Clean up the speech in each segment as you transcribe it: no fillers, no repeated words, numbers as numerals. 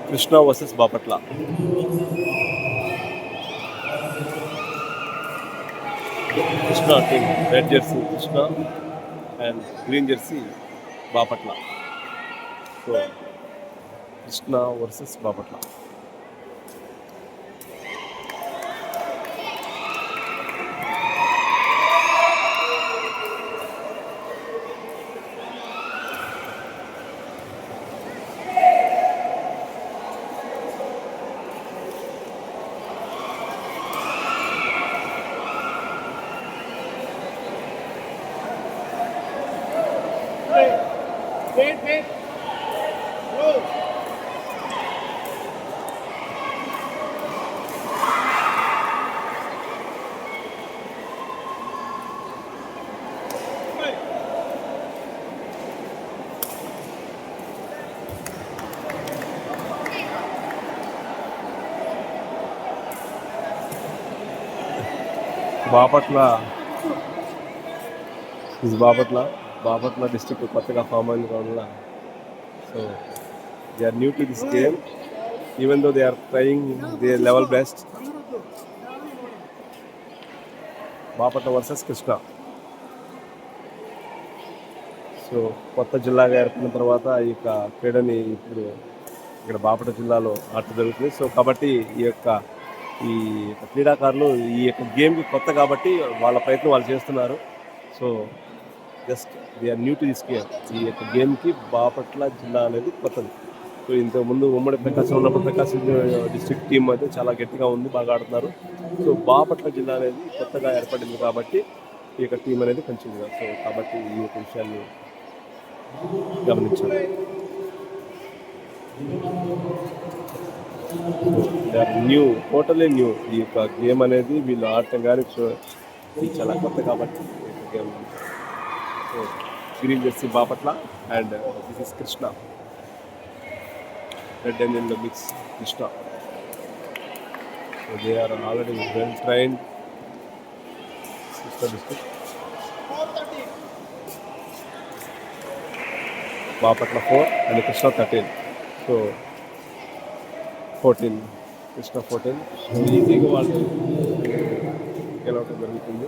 Krishna versus Bapatla. Krishna team red jersey Krishna and green jersey Bapatla. So Krishna versus Bapatla. Bapatla district కొత్తగా form అయిన వల్ల so they are new to this game even though they are trying their level best. Bapatla versus Krishna. So కొత్త జిల్లాగా ఏర్పడిన తర్వాత ఈ యొక్క క్రీడని ఇప్పుడు ఇక్కడ బాపట్ల జిల్లాలో ఆడటం జరుగుతుంది. సో కాబట్టి ఈ యొక్క క్రీడాకారులు ఈ యొక్క గేమ్కి కొత్త కాబట్టి వాళ్ళ ప్రయత్నం వాళ్ళు చేస్తున్నారు. So just they are new to this game. ఈ యొక్క గేమ్కి బాపట్ల జిల్లా అనేది కొత్తది. సో ఇంతకుముందు ఉమ్మడి ప్రకాశం ఉన్నప్పుడు ప్రకాశం డిస్ట్రిక్ట్ టీం అయితే చాలా గట్టిగా ఉంది, బాగా ఆడుతున్నారు. సో బాపట్ల జిల్లా అనేది కొత్తగా ఏర్పడింది కాబట్టి ఈ యొక్క టీం అనేది కొంచెం సో కాబట్టి ఈ యొక్క విషయాన్ని గమనించాలి. They are new, totally new. ఈ యొక్క గేమ్ అనేది వీళ్ళు ఆడటం కానీ ఇది చాలా కొత్త కాబట్టి ఈ యొక్క game. So green jersey Bapatla and this is Krishna, red and yellow mix Krishna. So they are already well trained. Krishna district Bapatla 4 and Krishna 13. So 14 Krishna 14 ఈజీగా వాళ్ళు గెలవటం జరుగుతుంది.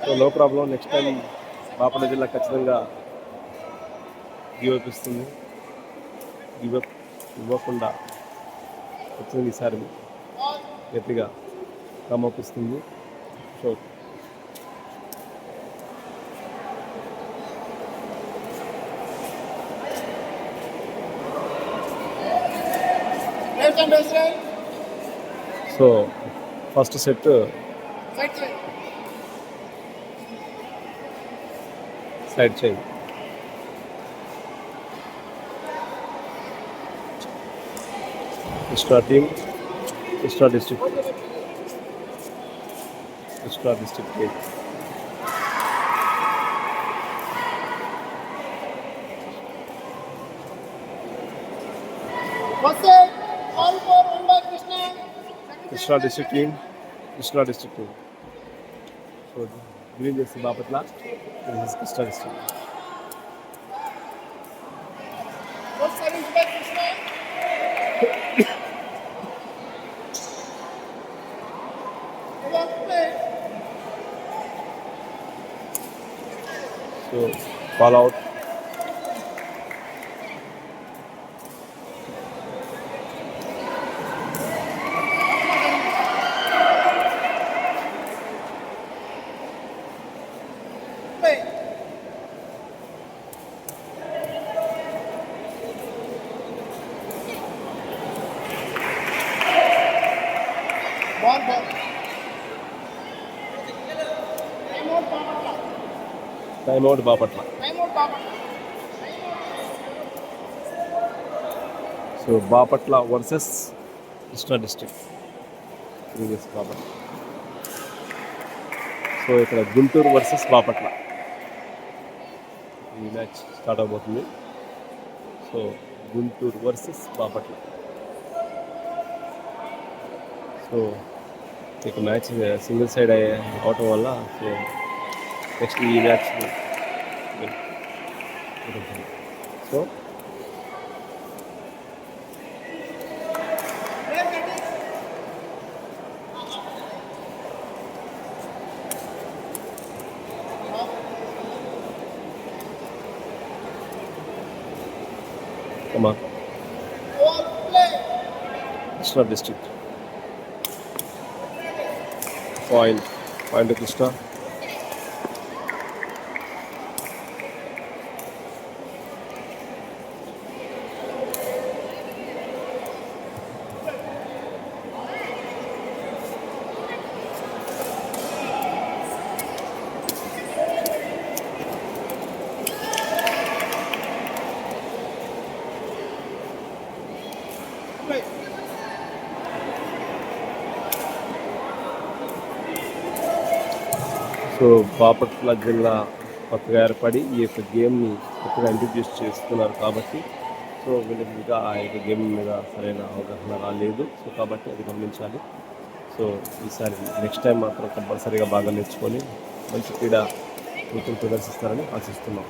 So no problem. Next time Bapatla జిల్లా ఖచ్చితంగా గివప్ ఇస్తుంది. గివప్ ఇవ్వకుండా ఖచ్చితంగా ఈసారి గట్టిగా కమప్ ఇస్తుంది. So so first set side చేయి. Krishna team, Krishna district team. Krishna district team. So green jersey Bapatla, Krishna district. So fall out. Time out Bapatla. So Bapatla versus Krishna district Bapatla. So ఇక్కడ గుంటూరు వర్సెస్ బాపట్ల ఈ మ్యాచ్ స్టార్ట్ అవబోతుంది. So Guntur versus Bapatla. So ఇక మ్యాచ్ సింగిల్ సైడ్ అవటం వల్ల so next ఈ match so Come on. Krishna district. Point. Point to Krishna. So Bapatla జిల్లా కొత్తగా ఏర్పడి ఈ యొక్క గేమ్ని కొత్తగా ఇంట్రడ్యూస్ చేస్తున్నారు కాబట్టి సో వీళ్ళకి ఇంకా ఆ యొక్క గేమ్ మీద సరైన అవగాహన రాలేదు. సో కాబట్టి అది గమనించాలి. సో ఈసారి నెక్స్ట్ టైం మాత్రం కంపల్సరీగా బాగా నేర్చుకొని మంచి క్రీడా వృత్తిని ప్రదర్శిస్తారని ఆశిస్తున్నాం.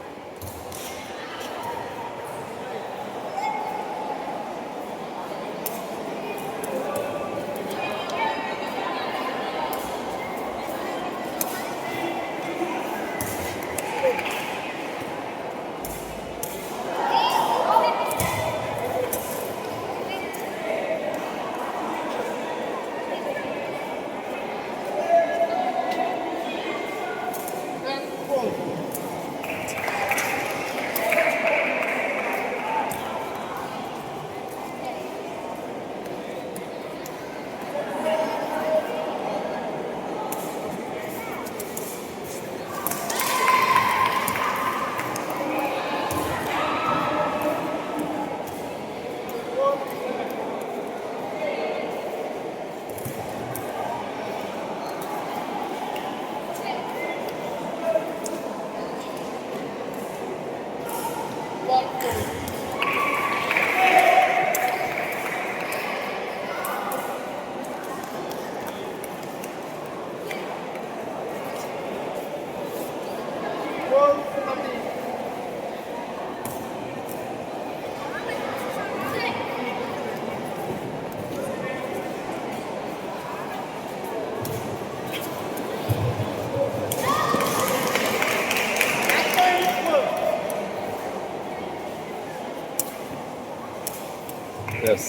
ఎస్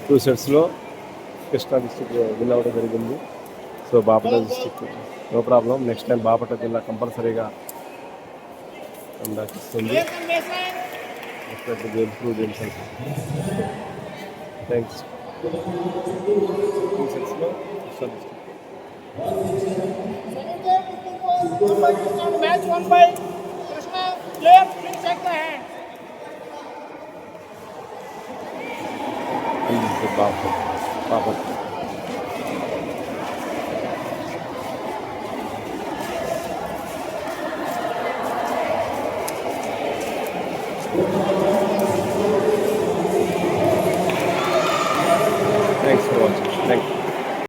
2 సెట్స్లో కృష్ణా డిస్టిక్ విన్ అవ్వడం జరిగింది. So Bapatla district no problem. Next time Bapatla జిల్లా కంపల్సరీగా ఇస్తుంది. ఇంప్రూవ్ గేమ్స్ అంటే థ్యాంక్స్. 2 సెట్స్లో Krishna district match won by Krishna. Players, please check the hand. Bapatla